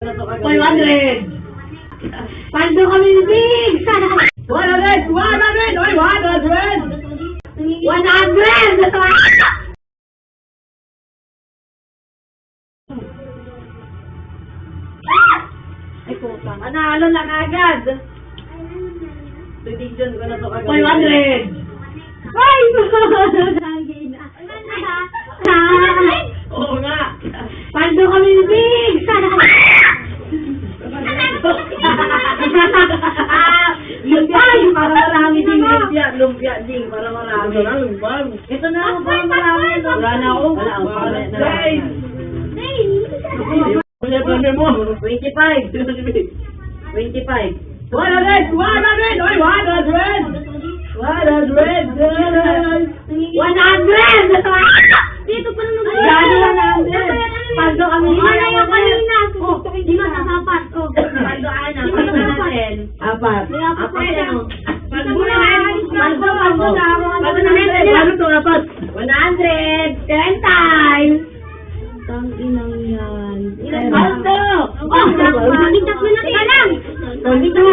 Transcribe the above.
500! Paldo kami ni Big! 100! 100! Oy, 100! 100! Ay, putang. Analo lang agad. Prediction ko na to agad. 500! Ay! Oo nga. Paldo kami ni Big! Lumpia, para marami ding lumpia. Lumpia ding, para marami. Ito na ako, para marami. Wala na ako. Wala ako. Wala ako. 25. 25. 100! 100! Oy, 100! 100! Dito pa naman. Gano'n 100. Paldo kami. Wala yung kanina. Hindi matasapat. Paldo ana. Apat. Apat yan. Paldo na. Paldo na. Paldo to apat. 100. 10 times. Tang inang yan. Paldo. Oh, bitak na lang. Paldo.